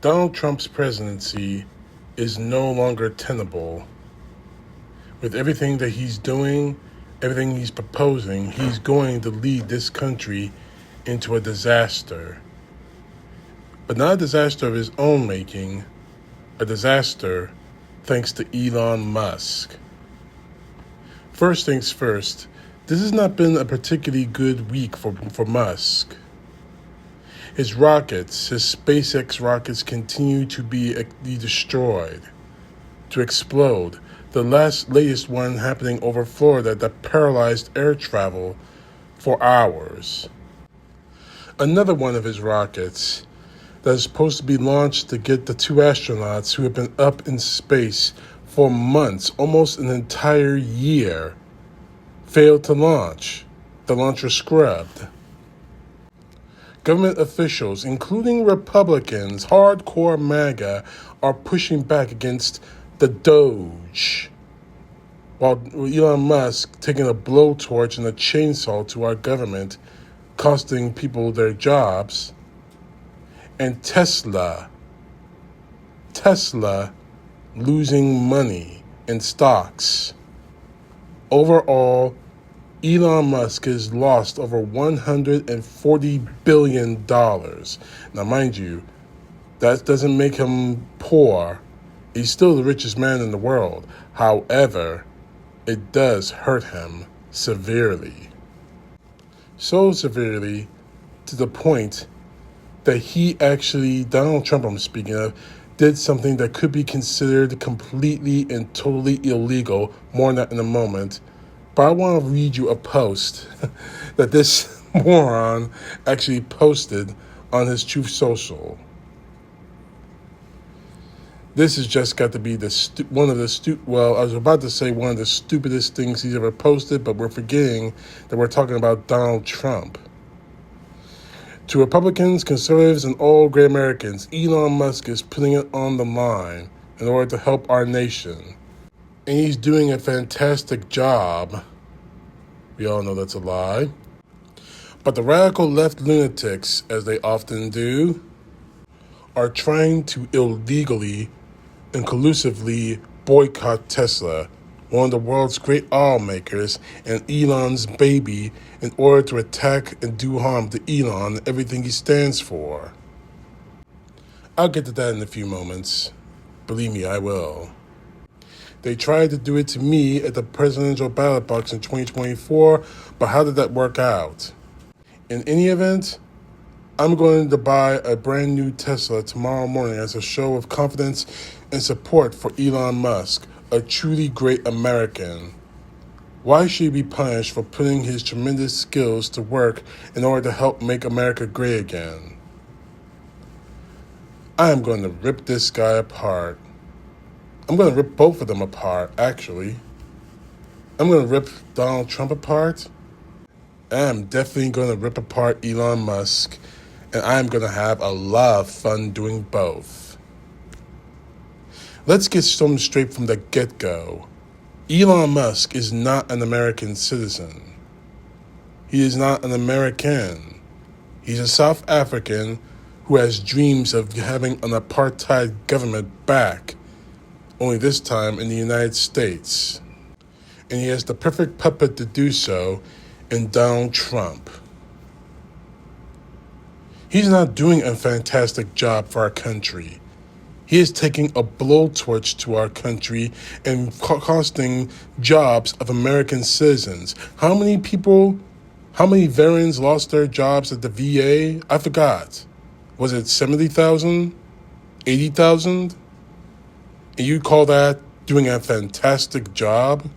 Donald Trump's presidency is no longer tenable. With everything that he's doing, everything he's proposing, he's going to lead this country into a disaster. But not a disaster of his own making, a disaster thanks to Elon Musk. First things first, this has not been a particularly good week for Musk. His rockets, his SpaceX rockets, continue to be destroyed, to explode. The latest one happening over Florida that paralyzed air travel for hours. Another one of his rockets that is supposed to be launched to get the two astronauts who have been up in space for months, almost an entire year, failed to launch. The launch was scrubbed. Government officials, including Republicans, hardcore MAGA, are pushing back against the Doge, while Elon Musk taking a blowtorch and a chainsaw to our government, costing people their jobs, and Tesla losing money in stocks. Overall, Elon Musk has lost over $140 billion. Now, mind you, that doesn't make him poor. He's still the richest man in the world. However, it does hurt him severely. So severely to the point that Donald Trump I'm speaking of, did something that could be considered completely and totally illegal. More on that in a moment. But I want to read you a post that this moron actually posted on his Truth Social. This has just got to be one of the stupidest things he's ever posted, but we're forgetting that we're talking about Donald Trump. To Republicans, conservatives, and all great Americans, Elon Musk is putting it on the line in order to help our nation. And he's doing a fantastic job. We all know that's a lie. But the radical left lunatics, as they often do, are trying to illegally and collusively boycott Tesla, one of the world's great automakers, and Elon's baby, in order to attack and do harm to Elon and everything he stands for. I'll get to that in a few moments. Believe me, I will. They tried to do it to me at the presidential ballot box in 2024, but how did that work out? In any event, I'm going to buy a brand new Tesla tomorrow morning as a show of confidence and support for Elon Musk, a truly great American. Why should he be punished for putting his tremendous skills to work in order to help make America great again? I am going to rip this guy apart. I'm going to rip both of them apart, actually. I'm going to rip Donald Trump apart. I'm definitely going to rip apart Elon Musk. And I'm going to have a lot of fun doing both. Let's get something straight from the get-go. Elon Musk is not an American citizen. He is not an American. He's a South African who has dreams of having an apartheid government back, only this time in the United States. And he has the perfect puppet to do so in Donald Trump. He's not doing a fantastic job for our country. He is taking a blowtorch to our country and costing jobs of American citizens. How many veterans lost their jobs at the VA? I forgot. Was it 70,000? 80,000? And you call that doing a fantastic job?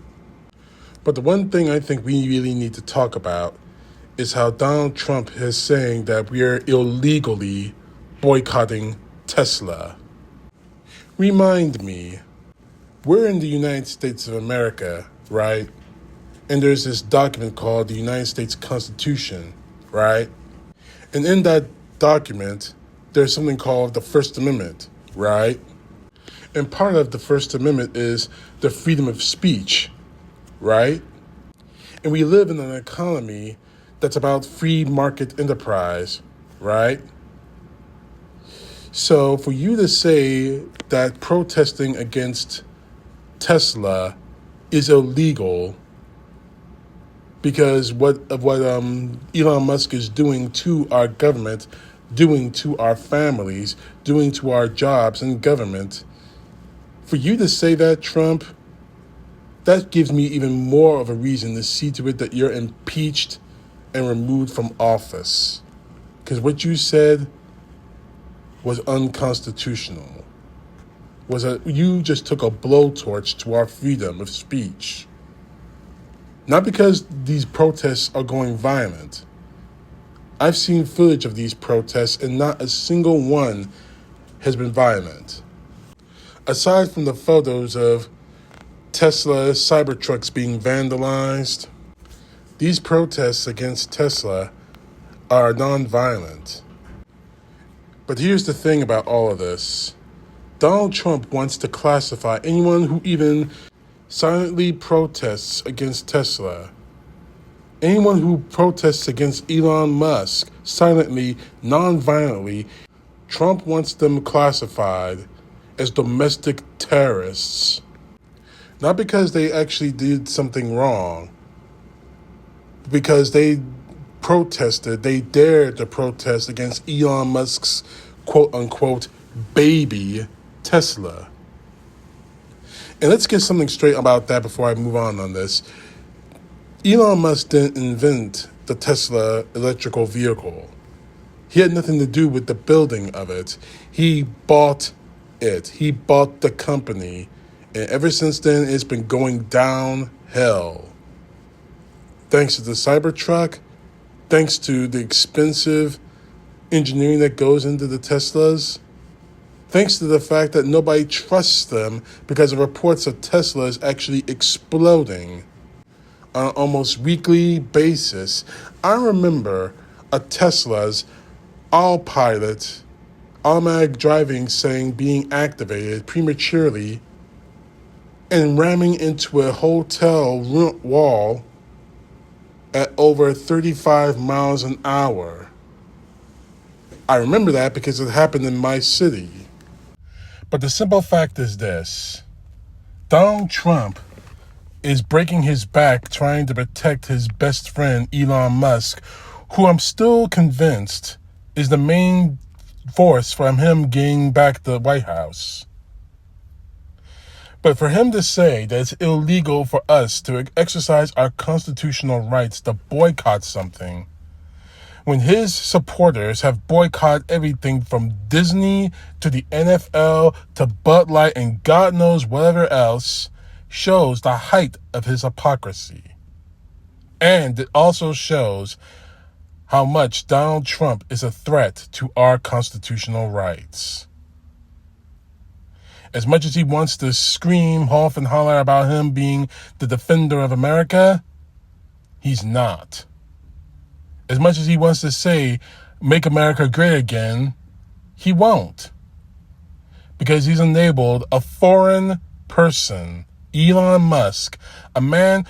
But the one thing I think we really need to talk about is how Donald Trump is saying that we are illegally boycotting Tesla. Remind me, we're in the United States of America, right? And there's this document called the United States Constitution, right? And in that document, there's something called the First Amendment, right? And part of the First Amendment is the freedom of speech, right? And we live in an economy that's about free market enterprise, right? So for you to say that protesting against Tesla is illegal because what Elon Musk is doing to our government, doing to our families, doing to our jobs in government, for you to say that, Trump, that gives me even more of a reason to see to it that you're impeached and removed from office. Because what you said was unconstitutional. You just took a blowtorch to our freedom of speech. Not because these protests are going violent. I've seen footage of these protests and not a single one has been violent. Aside from the photos of Tesla Cybertrucks being vandalized, these protests against Tesla are non-violent. But here's the thing about all of this. Donald Trump wants to classify anyone who even silently protests against Tesla, anyone who protests against Elon Musk silently, non-violently, Trump wants them classified as domestic terrorists. Not because they actually did something wrong, because they dared to protest against Elon Musk's quote-unquote baby, Tesla. And let's get something straight about that before I move on this. Elon Musk didn't invent the Tesla electrical vehicle. He had nothing to do with the building of it. He bought it. He bought the company. And ever since then, it's been going downhill. Thanks to the Cybertruck, thanks to the expensive engineering that goes into the Teslas, thanks to the fact that nobody trusts them because of reports of Teslas actually exploding on an almost weekly basis. I remember a Tesla's automatic driving being activated prematurely and ramming into a hotel wall at over 35 miles an hour. I remember that because it happened in my city. But the simple fact is this. Donald Trump is breaking his back trying to protect his best friend, Elon Musk, who I'm still convinced is the main force from him getting back the White House. But for him to say that it's illegal for us to exercise our constitutional rights to boycott something, when his supporters have boycotted everything from Disney to the NFL to Bud Light and God knows whatever else, shows the height of his hypocrisy. And it also shows how much Donald Trump is a threat to our constitutional rights. As much as he wants to scream, huff, and holler about him being the defender of America, he's not. As much as he wants to say, make America great again, he won't. Because he's enabled a foreign person, Elon Musk, a man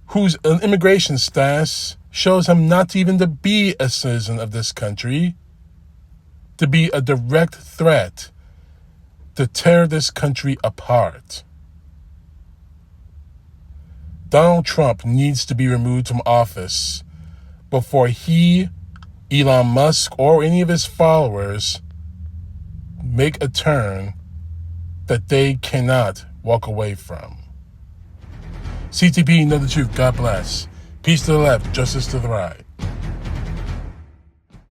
whose immigration status shows him not even to be a citizen of this country, to be a direct threat to tear this country apart. Donald Trump needs to be removed from office before he, Elon Musk, or any of his followers make a turn that they cannot walk away from. CTP, know the truth. God bless. Peace to the left, justice to the right.